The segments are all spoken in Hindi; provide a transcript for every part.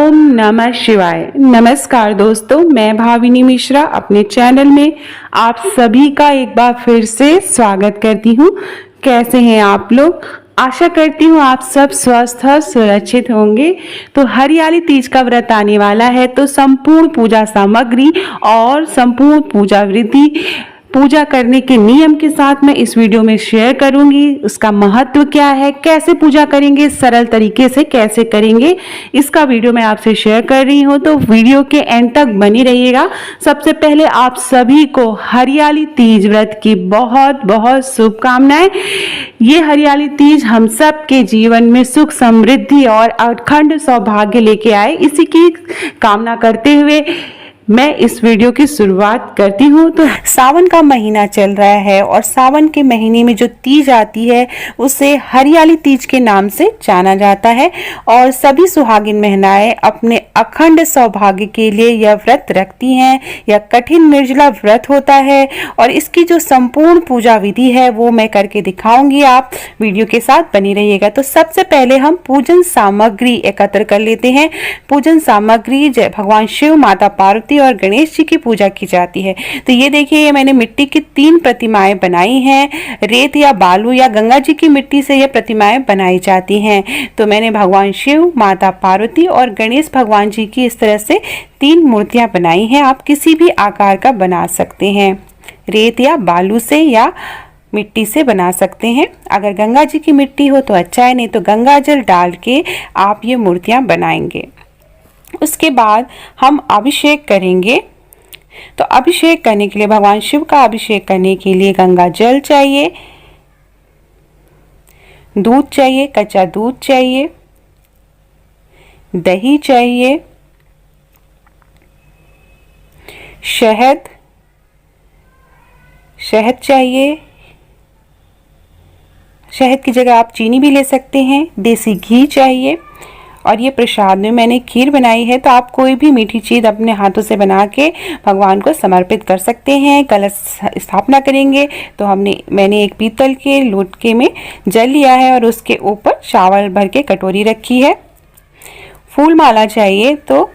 ओम नमः शिवाय। नमस्कार दोस्तों, मैं भाविनी मिश्रा अपने चैनल में आप सभी का एक बार फिर से स्वागत करती हूँ। कैसे हैं आप लोग? आशा करती हूँ आप सब स्वस्थ और सुरक्षित होंगे। तो हरियाली तीज का व्रत आने वाला है, तो संपूर्ण पूजा सामग्री और संपूर्ण पूजा विधि, पूजा करने के नियम के साथ मैं इस वीडियो में शेयर करूंगी। उसका महत्व क्या है, कैसे पूजा करेंगे, सरल तरीके से कैसे करेंगे, इसका वीडियो मैं आपसे शेयर कर रही हूं। तो वीडियो के एंड तक बनी रहिएगा। सबसे पहले आप सभी को हरियाली तीज व्रत की बहुत बहुत शुभकामनाएं। ये हरियाली तीज हम सब के जीवन में सुख, समृद्धि और अखंड सौभाग्य लेके आए, इसी की कामना करते हुए मैं इस वीडियो की शुरुआत करती हूँ। तो सावन का महीना चल रहा है और सावन के महीने में जो तीज आती है उसे हरियाली तीज के नाम से जाना जाता है और सभी सुहागिन महिलाएं अपने अखंड सौभाग्य के लिए यह व्रत रखती हैं। यह कठिन निर्जला व्रत होता है और इसकी जो संपूर्ण पूजा विधि है वो मैं करके दिखाऊंगी। आप वीडियो के साथ बनी रहिएगा। तो सबसे पहले हम पूजन सामग्री एकत्र कर लेते हैं। पूजन सामग्री जय भगवान शिव, माता पार्वती और गणेश जी की पूजा की जाती है। तो ये देखिए, ये मैंने मिट्टी की 3 प्रतिमाएं बनाई हैं। रेत या बालू या गंगा जी की मिट्टी से ये प्रतिमाएं बनाई जाती हैं। तो मैंने भगवान शिव, माता पार्वती और गणेश भगवान जी की इस तरह से 3 मूर्तियां बनाई हैं। आप किसी भी आकार का बना सकते हैं, रेत या बालू से या मिट्टी से बना सकते हैं। अगर गंगा जी की मिट्टी हो तो अच्छा है, नहीं तो गंगा जल डाल के आप ये मूर्तियां बनाएंगे। उसके बाद हम अभिषेक करेंगे। तो अभिषेक करने के लिए, भगवान शिव का अभिषेक करने के लिए गंगा जल चाहिए, दूध चाहिए, कच्चा दूध चाहिए, दही चाहिए, शहद चाहिए। शहद की जगह आप चीनी भी ले सकते हैं। देसी घी चाहिए। और ये प्रसाद में मैंने खीर बनाई है। तो आप कोई भी मीठी चीज़ अपने हाथों से बना के भगवान को समर्पित कर सकते हैं। कलश स्थापना करेंगे तो मैंने एक पीतल के लोटे में जल लिया है और उसके ऊपर चावल भर के कटोरी रखी है। फूल माला चाहिए। तो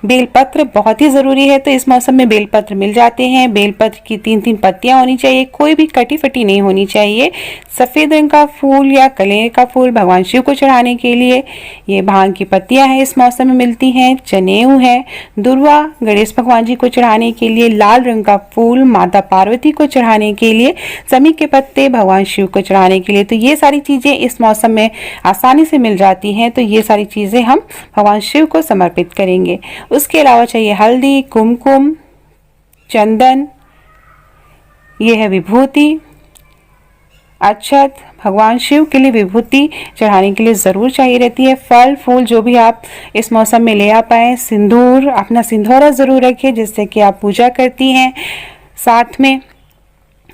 बेलपत्र बहुत ही ज़रूरी है। तो इस मौसम में बेलपत्र मिल जाते हैं। बेलपत्र की 3-3 पत्तियां होनी चाहिए, कोई भी कटी फटी नहीं होनी चाहिए। सफ़ेद रंग का फूल या कलेर का फूल भगवान शिव को चढ़ाने के लिए। ये भांग की पत्तियां हैं, इस मौसम में मिलती हैं। जनेऊ है। दुर्वा गणेश भगवान जी को चढ़ाने के लिए। लाल रंग का फूल माता पार्वती को चढ़ाने के लिए। समी के पत्ते भगवान शिव को चढ़ाने के लिए। तो ये सारी चीज़ें इस मौसम में आसानी से मिल जाती हैं। तो ये सारी चीज़ें हम भगवान शिव को समर्पित करेंगे। उसके अलावा चाहिए हल्दी, कुमकुम, चंदन, ये है विभूति, अक्षत। भगवान शिव के लिए विभूति चढ़ाने के लिए ज़रूर चाहिए रहती है। फल फूल जो भी आप इस मौसम में ले आ पाए। सिंदूर, अपना सिंदूरा ज़रूर रखिए जिससे कि आप पूजा करती हैं। साथ में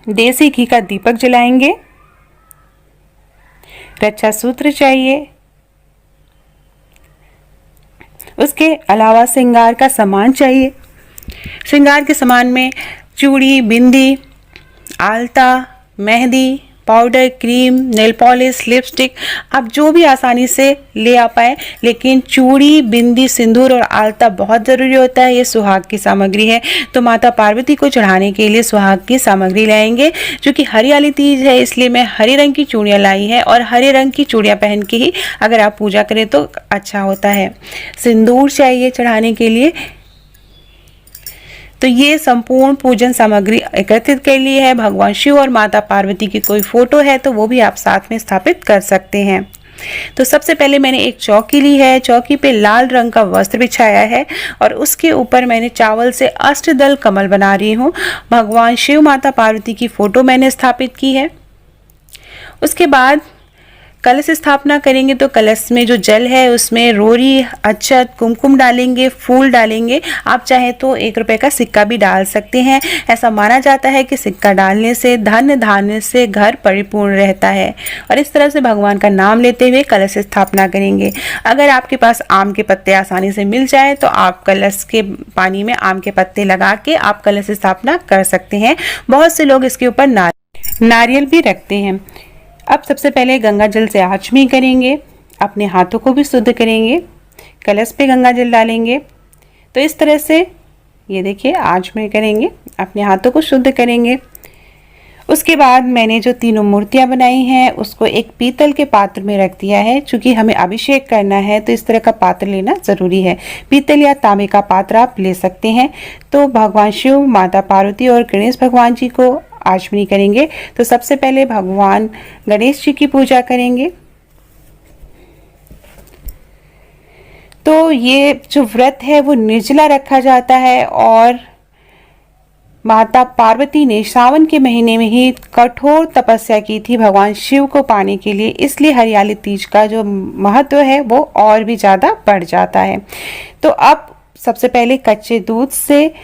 देसी घी का दीपक जलाएंगे। रक्षा सूत्र चाहिए। उसके अलावा श्रृंगार का सामान चाहिए। श्रृंगार के सामान में चूड़ी, बिंदी, आलता, mehndi, powder, cream, nail polish, lipstick, आप जो भी आसानी से ले आ पाए। लेकिन चूड़ी, बिंदी, सिंदूर और आलता बहुत ज़रूरी होता है। ये सुहाग की सामग्री है। तो माता पार्वती को चढ़ाने के लिए सुहाग की सामग्री लाएंगे। जो कि हरियाली तीज है इसलिए मैं हरे रंग की चूड़ियाँ लाई हैं और हरे रंग की चूड़ियाँ पहन के ही अगर आप पूजा करें तो अच्छा होता है। सिंदूर चाहिए चढ़ाने के लिए। तो ये संपूर्ण पूजन सामग्री एकत्रित कर ली है। भगवान शिव और माता पार्वती की कोई फोटो है तो वो भी आप साथ में स्थापित कर सकते हैं। तो सबसे पहले मैंने एक चौकी ली है। चौकी पे लाल रंग का वस्त्र बिछाया है और उसके ऊपर मैंने चावल से अष्टदल कमल बना रही हूँ। भगवान शिव, माता पार्वती की फोटो मैंने स्थापित की है। उसके बाद कलश स्थापना करेंगे। तो कलश में जो जल है उसमें रोरी, अक्षत, कुमकुम डालेंगे, फूल डालेंगे। आप चाहे तो 1 रुपए का सिक्का भी डाल सकते हैं। ऐसा माना जाता है कि सिक्का डालने से धन धान्य से घर परिपूर्ण रहता है। और इस तरह से भगवान का नाम लेते हुए कलश स्थापना करेंगे। अगर आपके पास आम के पत्ते आसानी से मिल जाए तो आप कलश के पानी में आम के पत्ते लगा के आप कलश स्थापना कर सकते हैं। बहुत से लोग इसके ऊपर नारियल भी रखते हैं। अब सबसे पहले गंगा जल से आचमनी करेंगे। अपने हाथों को भी शुद्ध करेंगे। कलश पे गंगा जल डालेंगे। तो इस तरह से ये देखिए आचमन करेंगे, अपने हाथों को शुद्ध करेंगे। उसके बाद मैंने जो तीनों मूर्तियां बनाई हैं उसको एक पीतल के पात्र में रख दिया है। चूंकि हमें अभिषेक करना है तो इस तरह का पात्र लेना ज़रूरी है। पीतल या तांबे का पात्र आप ले सकते हैं। तो भगवान शिव, माता पार्वती और गणेश भगवान जी को आचमनी करेंगे। तो सबसे पहले भगवान गणेश जी की पूजा करेंगे। तो ये जो व्रत है वो निर्जला रखा जाता है और माता पार्वती ने सावन के महीने में ही कठोर तपस्या की थी भगवान शिव को पाने के लिए, इसलिए हरियाली तीज का जो महत्व है वो और भी ज़्यादा बढ़ जाता है। तो अब सबसे पहले कच्चे दूध से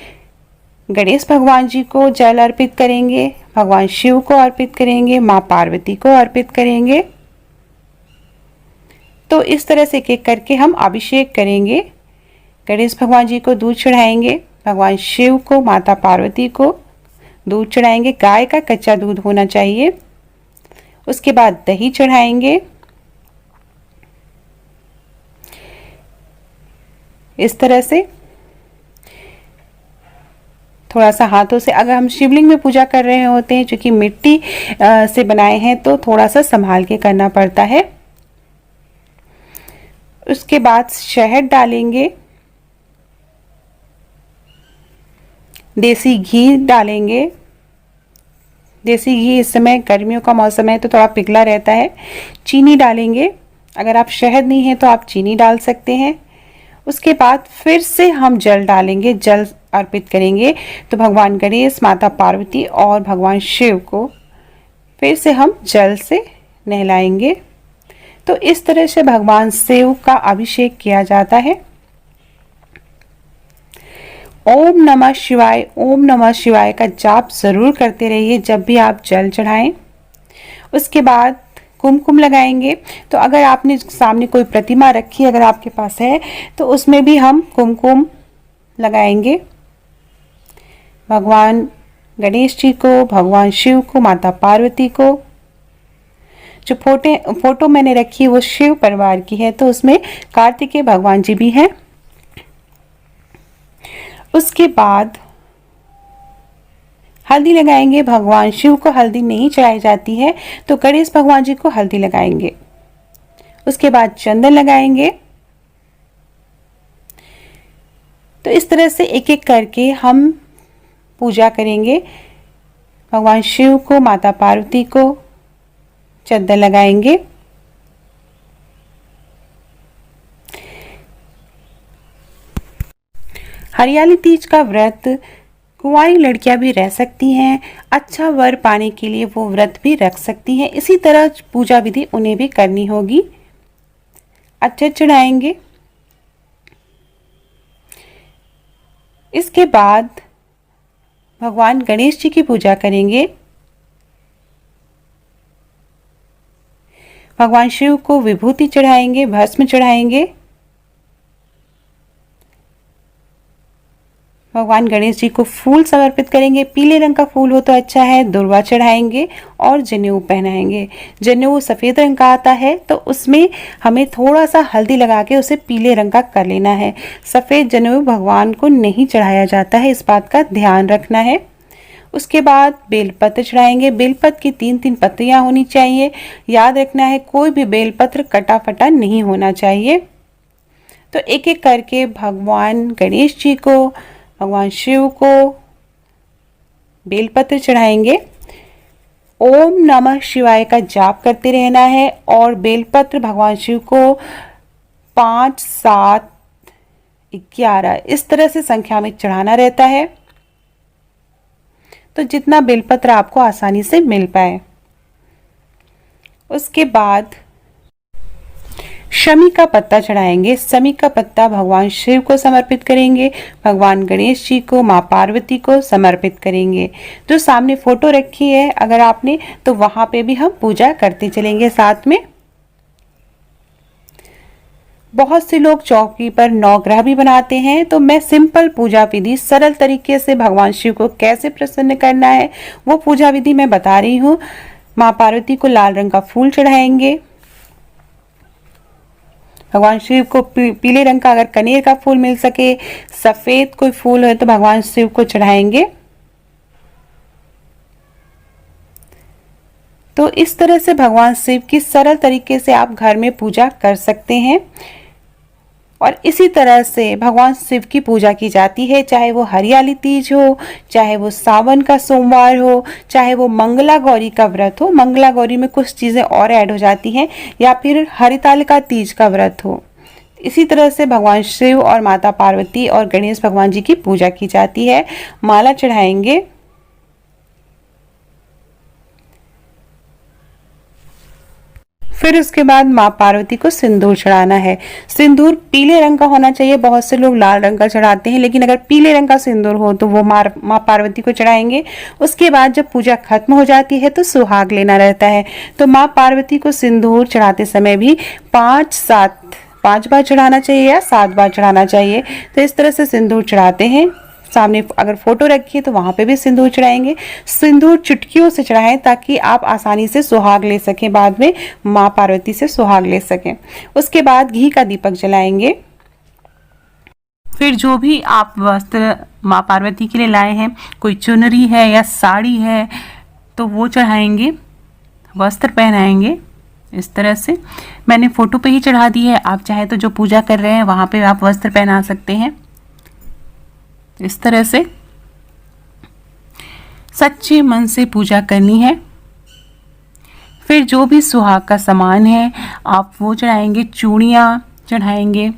गणेश भगवान जी को जल अर्पित करेंगे, भगवान शिव को अर्पित करेंगे, माँ पार्वती को अर्पित करेंगे। तो इस तरह से एक एक करके हम अभिषेक करेंगे। गणेश भगवान जी को दूध चढ़ाएंगे, भगवान शिव को, माता पार्वती को दूध चढ़ाएंगे। गाय का कच्चा दूध होना चाहिए। उसके बाद दही चढ़ाएंगे। इस तरह से थोड़ा सा हाथों से, अगर हम शिवलिंग में पूजा कर रहे होते हैं क्योंकि मिट्टी से बनाए हैं तो थोड़ा सा संभाल के करना पड़ता है। उसके बाद शहद डालेंगे, देसी घी डालेंगे। देसी घी इस समय गर्मियों का मौसम है तो थोड़ा पिघला रहता है। चीनी डालेंगे, अगर आप शहद नहीं है तो आप चीनी डाल सकते हैं। उसके बाद फिर से हम जल डालेंगे, जल अर्पित करेंगे। तो भगवान गणेश, माता पार्वती और भगवान शिव को फिर से हम जल से नहलाएंगे। तो इस तरह से भगवान शिव का अभिषेक किया जाता है। ओम नमः शिवाय, ओम नमः शिवाय का जाप जरूर करते रहिए जब भी आप जल चढ़ाएं। उसके बाद कुमकुम लगाएंगे। तो अगर आपने सामने कोई प्रतिमा रखी अगर आपके पास है तो उसमें भी हम कुमकुम लगाएंगे। भगवान गणेश जी को, भगवान शिव को, माता पार्वती को। जो फोटो मैंने रखी है वो शिव परिवार की है तो उसमें कार्तिकेय भगवान जी भी हैं। उसके बाद हल्दी लगाएंगे। भगवान शिव को हल्दी नहीं चढ़ाई जाती है तो गणेश भगवान जी को हल्दी लगाएंगे। उसके बाद चंदन लगाएंगे। तो इस तरह से एक एक करके हम पूजा करेंगे। भगवान शिव को, माता पार्वती को चंदन लगाएंगे। हरियाली तीज का व्रत कुंवारी लड़कियां भी रह सकती हैं, अच्छा वर पाने के लिए वो व्रत भी रख सकती हैं। इसी तरह पूजा विधि उन्हें भी करनी होगी। अक्षत चढ़ाएंगे। इसके बाद भगवान गणेश जी की पूजा करेंगे। भगवान शिव को विभूति चढ़ाएंगे, भस्म चढ़ाएंगे। भगवान गणेश जी को फूल समर्पित करेंगे। पीले रंग का फूल हो तो अच्छा है। दुर्वा चढ़ाएंगे और जनेऊ पहनाएंगे। जनेऊ सफ़ेद रंग का आता है तो उसमें हमें थोड़ा सा हल्दी लगा के उसे पीले रंग का कर लेना है। सफ़ेद जनेऊ भगवान को नहीं चढ़ाया जाता है, इस बात का ध्यान रखना है। उसके बाद बेलपत्र चढ़ाएंगे। बेलपत्र की 3-3 पत्तियां होनी चाहिए। याद रखना है कोई भी बेलपत्र कटा फटा नहीं होना चाहिए। तो एक एक करके भगवान गणेश जी को, भगवान शिव को बेलपत्र चढ़ाएंगे। ओम नमः शिवाय का जाप करते रहना है और बेलपत्र भगवान शिव को 5, 7, 11 इस तरह से संख्या में चढ़ाना रहता है, तो जितना बेलपत्र आपको आसानी से मिल पाए। उसके बाद शमी का पत्ता चढ़ाएंगे। शमी का पत्ता भगवान शिव को समर्पित करेंगे, भगवान गणेश जी को, माँ पार्वती को समर्पित करेंगे। जो सामने फोटो रखी है अगर आपने तो वहां पे भी हम पूजा करते चलेंगे साथ में। बहुत से लोग चौकी पर नवग्रह भी बनाते हैं, तो मैं सिंपल पूजा विधि सरल तरीके से भगवान शिव को कैसे प्रसन्न करना है वो पूजा विधि मैं बता रही हूँ। माँ पार्वती को लाल रंग का फूल चढ़ाएंगे। भगवान शिव को पीले रंग का अगर कनेर का फूल मिल सके, सफेद कोई फूल है तो भगवान शिव को चढ़ाएंगे। तो इस तरह से भगवान शिव की सरल तरीके से आप घर में पूजा कर सकते हैं। और इसी तरह से भगवान शिव की पूजा की जाती है, चाहे वो हरियाली तीज हो, चाहे वो सावन का सोमवार हो, चाहे वो मंगला गौरी का व्रत हो। मंगला गौरी में कुछ चीज़ें और ऐड हो जाती हैं, या फिर हरितालिका तीज का व्रत हो। इसी तरह से भगवान शिव और माता पार्वती और गणेश भगवान जी की पूजा की जाती है। माला चढ़ाएंगे। फिर उसके बाद माँ पार्वती को सिंदूर चढ़ाना है। सिंदूर पीले रंग का होना चाहिए, बहुत से लोग लाल रंग का चढ़ाते हैं, लेकिन अगर पीले रंग का सिंदूर हो तो वो माँ पार्वती को चढ़ाएंगे। उसके बाद जब पूजा खत्म हो जाती है तो सुहाग लेना रहता है। तो माँ पार्वती को सिंदूर चढ़ाते समय भी 5 बार चढ़ाना चाहिए या 7 बार चढ़ाना चाहिए। तो इस तरह से सिंदूर चढ़ाते हैं। सामने अगर फोटो रखी है तो वहां पे भी सिंदूर चढ़ाएंगे। सिंदूर चुटकियों से चढ़ाएं ताकि आप आसानी से सुहाग ले सकें, बाद में माँ पार्वती से सुहाग ले सकें। उसके बाद घी का दीपक जलाएंगे। फिर जो भी आप वस्त्र माँ पार्वती के लिए लाए हैं, कोई चुनरी है या साड़ी है, तो वो चढ़ाएंगे, वस्त्र पहनाएंगे। इस तरह से मैंने फोटो पे ही चढ़ा दी है, आप चाहे तो जो पूजा कर रहे हैं वहां पे आप वस्त्र पहना सकते हैं। इस तरह से सच्चे मन से पूजा करनी है। फिर जो भी सुहाग का सामान है आप वो चढ़ाएंगे, चूड़ियाँ चढ़ाएंगे,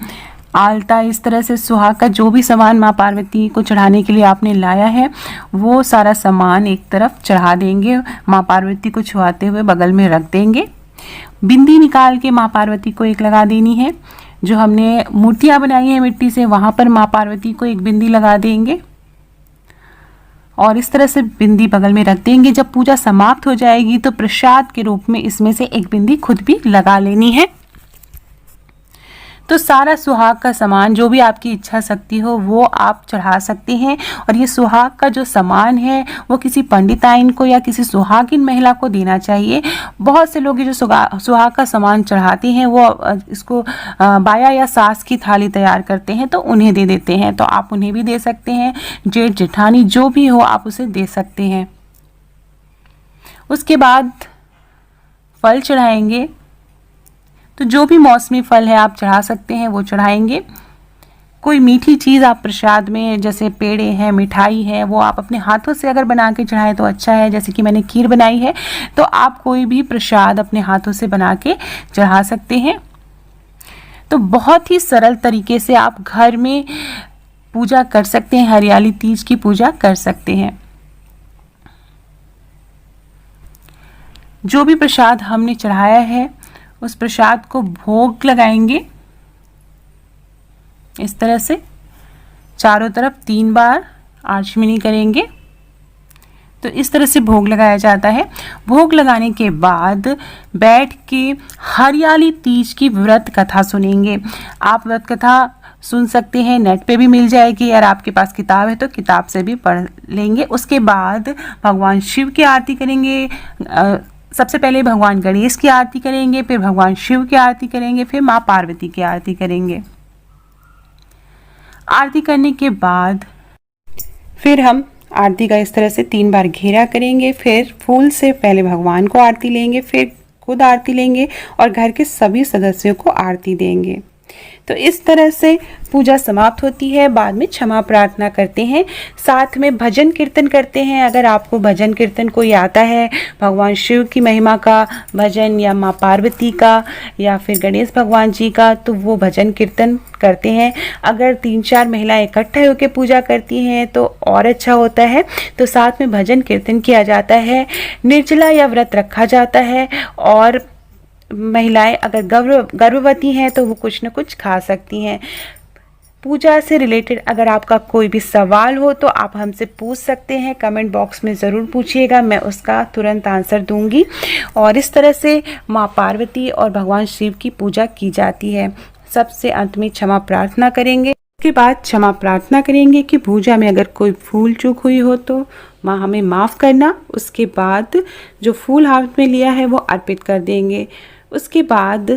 आलता, इस तरह से सुहाग का जो भी सामान माँ पार्वती को चढ़ाने के लिए आपने लाया है वो सारा सामान एक तरफ चढ़ा देंगे। माँ पार्वती को छुआते हुए बगल में रख देंगे। बिंदी निकाल के माँ पार्वती को एक लगा देनी है। जो हमने मूर्तियां बनाई हैं मिट्टी से, वहां पर माँ पार्वती को एक बिंदी लगा देंगे और इस तरह से बिंदी बगल में रख देंगे। जब पूजा समाप्त हो जाएगी तो प्रसाद के रूप में इसमें से एक बिंदी खुद भी लगा लेनी है। तो सारा सुहाग का सामान जो भी आपकी इच्छा शक्ति हो वो आप चढ़ा सकते हैं। और ये सुहाग का जो सामान है वो किसी पंडिताइन को या किसी सुहागिन महिला को देना चाहिए। बहुत से लोग ये जो सुहाग का सामान चढ़ाते हैं वो इसको बाया या सास की थाली तैयार करते हैं तो उन्हें दे देते हैं। तो आप उन्हें भी दे सकते हैं, जेठ जेठानी जो भी हो आप उसे दे सकते हैं। उसके बाद फल चढ़ाएंगे। तो जो भी मौसमी फल है आप चढ़ा सकते हैं, वो चढ़ाएंगे। कोई मीठी चीज़ आप प्रसाद में, जैसे पेड़े हैं, मिठाई है, वो आप अपने हाथों से अगर बना के चढ़ाएं तो अच्छा है। जैसे कि मैंने खीर बनाई है, तो आप कोई भी प्रसाद अपने हाथों से बना के चढ़ा सकते हैं। तो बहुत ही सरल तरीके से आप घर में पूजा कर सकते हैं, हरियाली तीज की पूजा कर सकते हैं। जो भी प्रसाद हमने चढ़ाया है उस प्रसाद को भोग लगाएंगे। इस तरह से चारों तरफ 3 बार आचमनी करेंगे। तो इस तरह से भोग लगाया जाता है। भोग लगाने के बाद बैठ के हरियाली तीज की व्रत कथा सुनेंगे। आप व्रत कथा सुन सकते हैं, नेट पे भी मिल जाएगी, और आपके पास किताब है तो किताब से भी पढ़ लेंगे। उसके बाद भगवान शिव की आरती करेंगे। सबसे पहले भगवान गणेश की आरती करेंगे, फिर भगवान शिव की आरती करेंगे, फिर माँ पार्वती की आरती करेंगे। आरती करने के बाद फिर हम आरती का इस तरह से 3 बार घेरा करेंगे। फिर फूल से पहले भगवान को आरती लेंगे, फिर खुद आरती लेंगे और घर के सभी सदस्यों को आरती देंगे। तो इस तरह से पूजा समाप्त होती है। बाद में क्षमा प्रार्थना करते हैं, साथ में भजन कीर्तन करते हैं। अगर आपको भजन कीर्तन कोई आता है, भगवान शिव की महिमा का भजन या माँ पार्वती का या फिर गणेश भगवान जी का, तो वो भजन कीर्तन करते हैं। अगर 3-4 महिलाएं इकट्ठे होकर पूजा करती हैं तो और अच्छा होता है। तो साथ में भजन कीर्तन किया जाता है, निर्जला या व्रत रखा जाता है। और महिलाएं अगर गर्भवती हैं तो वो कुछ न कुछ खा सकती हैं। पूजा से रिलेटेड अगर आपका कोई भी सवाल हो तो आप हमसे पूछ सकते हैं, कमेंट बॉक्स में ज़रूर पूछिएगा, मैं उसका तुरंत आंसर दूंगी। और इस तरह से माँ पार्वती और भगवान शिव की पूजा की जाती है। सबसे अंत में क्षमा प्रार्थना करेंगे। उसके बाद क्षमा प्रार्थना करेंगे कि पूजा में अगर कोई भूल चूक हुई हो तो माँ हमें माफ़ करना। उसके बाद जो फूल हाथ में लिया है वो अर्पित कर देंगे। उसके बाद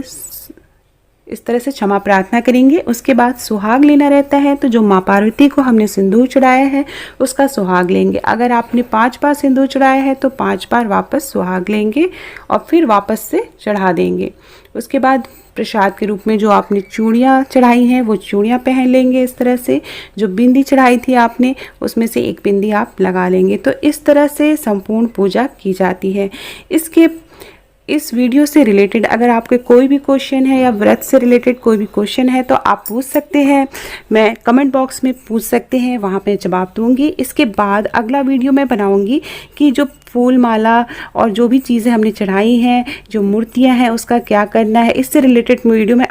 इस तरह से क्षमा प्रार्थना करेंगे। उसके बाद सुहाग लेना रहता है, तो जो माँ पार्वती को हमने सिंदूर चढ़ाया है उसका सुहाग लेंगे। अगर आपने 5 बार सिंदूर चढ़ाया है तो 5 बार वापस सुहाग लेंगे और फिर वापस से चढ़ा देंगे। उसके बाद प्रसाद के रूप में जो आपने चूड़ियाँ चढ़ाई हैं वो चूड़ियाँ पहन लेंगे। इस तरह से जो बिंदी चढ़ाई थी आपने उसमें से एक बिंदी आप लगा लेंगे। तो इस तरह से संपूर्ण पूजा की जाती है। इस वीडियो से रिलेटेड अगर आपके कोई भी क्वेश्चन है या व्रत से रिलेटेड कोई भी क्वेश्चन है तो आप पूछ सकते हैं, मैं कमेंट बॉक्स में पूछ सकते हैं, वहाँ पे जवाब दूंगी। इसके बाद अगला वीडियो मैं बनाऊंगी कि जो फूल माला और जो भी चीज़ें हमने चढ़ाई हैं, जो मूर्तियां हैं, उसका क्या करना है। इससे रिलेटेड वीडियो मैं